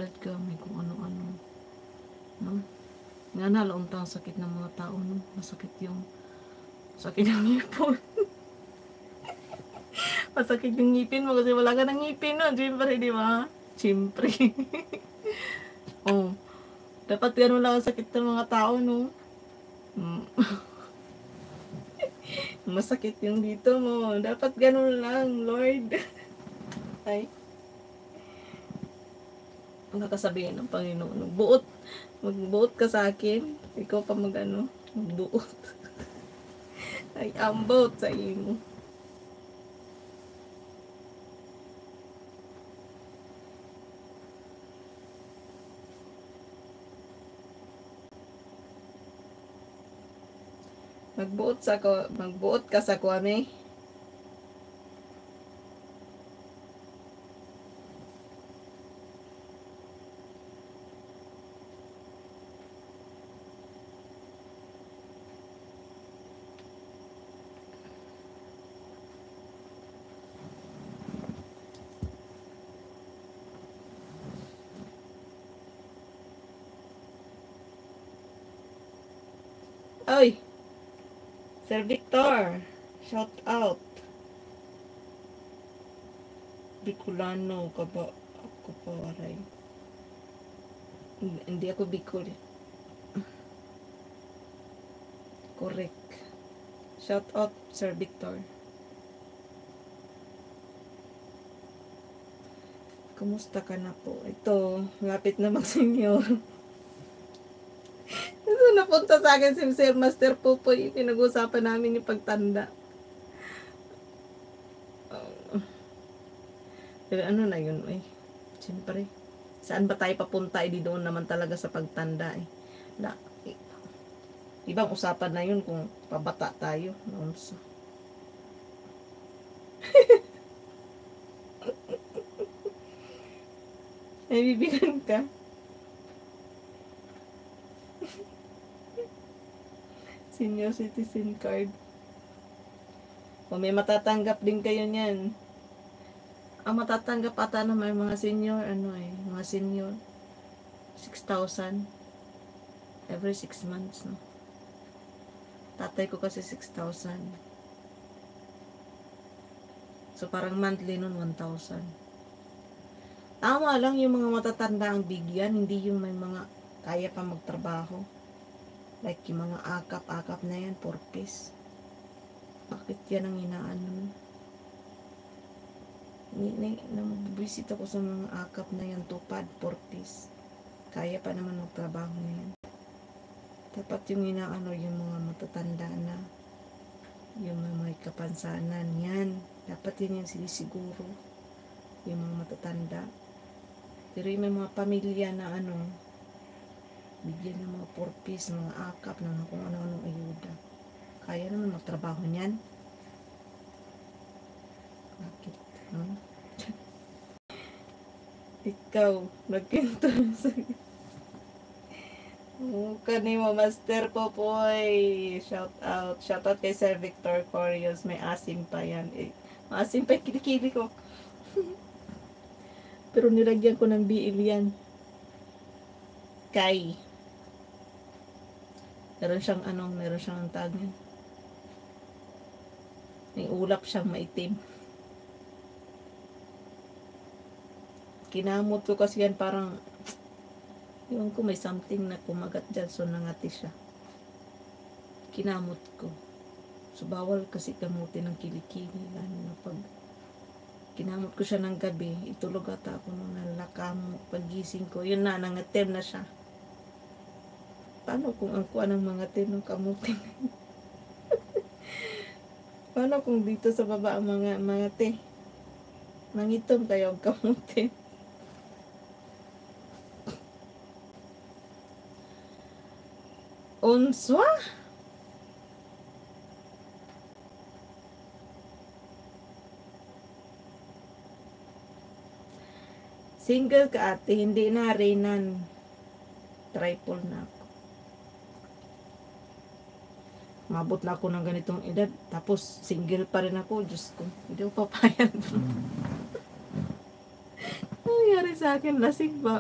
blood gamay kung ano-ano. No? Nga na, launtang sakit ng mga tao, no? Masakit yung ngipon. Masakit yung ngipin mo kasi wala ka ng ngipin, no? Siyempre, di ba? Siyempre. Oh, dapat ganun lang ang sakit ng mga tao, no? Masakit yung dito mo. Dapat ganun lang, Lord. Ay. Ang kakasabihin ng Panginoon, magbuot ka sa akin. Ikaw pa magbuot. Ay, ambot sa imo. Magbuot ka sa kuwame. Oy, Sir Victor, shout out. Bicolano ka ba? Ako pa waray. Hindi ako Bicol. Correct. Shout out, Sir Victor. Kumusta ka na po? Ito, lapit na mag-senior. Ito, napunta sa akin si Sir Master Popoy. Pinag-usapan namin yung pagtanda. Pero ano na yun, eh. Siyempre, saan ba tayo papunta? Di doon naman talaga sa pagtanda, eh. Ibang usapan na yun kung pabata tayo. Nonso. Ay, bibigan ka. Senior citizen card. O may matatanggap din kayo niyan. Ang matatanggap ata na may mga senior, mga senior, 6,000 every 6 months, no? Tatay ko kasi 6,000. So, parang monthly nun, 1,000. Tama lang yung mga matatanda ang bigyan, hindi yung may mga kaya pa magtrabaho. Like yung mga akap-akap na yan, 4 piece. Bakit yan ang inaano? Nabibisit ako sa mga akap na yan, tupad, 4 piece. Kaya pa naman magtrabaho na yan. Dapat yung inaano, yung mga matatanda na, yung mga may kapansanan, yan. Dapat yun yung sinisiguro. Yung mga matatanda. Pero yung may mga pamilya na bigyan ng mga 4 piece, mga akap, na kung ano-anong ayuda. Kaya naman magtrabaho niyan. Bakit? No? Ikaw, nagkinto sa kanimo Master Popoy. Shout out kay Sir Victor Corios. May asim pa yan. Maasim pa yung kilikili ko. Pero nilagyan ko ng biil yan. Kay. Meron siyang tag yan. May ulap siyang maitim. Kinamot ko kasi yan parang, yung ko may something na kumagat dyan, so nangati siya. Kinamot ko. So bawal kasi kamutin ng kilikili. Pag kinamot ko siya ng gabi, itulog ata ako nung nalakam, pagising ko, yun na, nangatem na siya. Paano kung ang kuha ng mga tin ng kamutin? Paano kung dito sa baba ang mga te? Nangitom kayo ang kamutin. Unswa? Single ka ate, hindi na Reynan. Triple na ako. Mabot na ako ng ganitong edad, tapos single pa rin ako. Diyos ko, hindi ko papayag. Nangyari sa akin, lasing ba?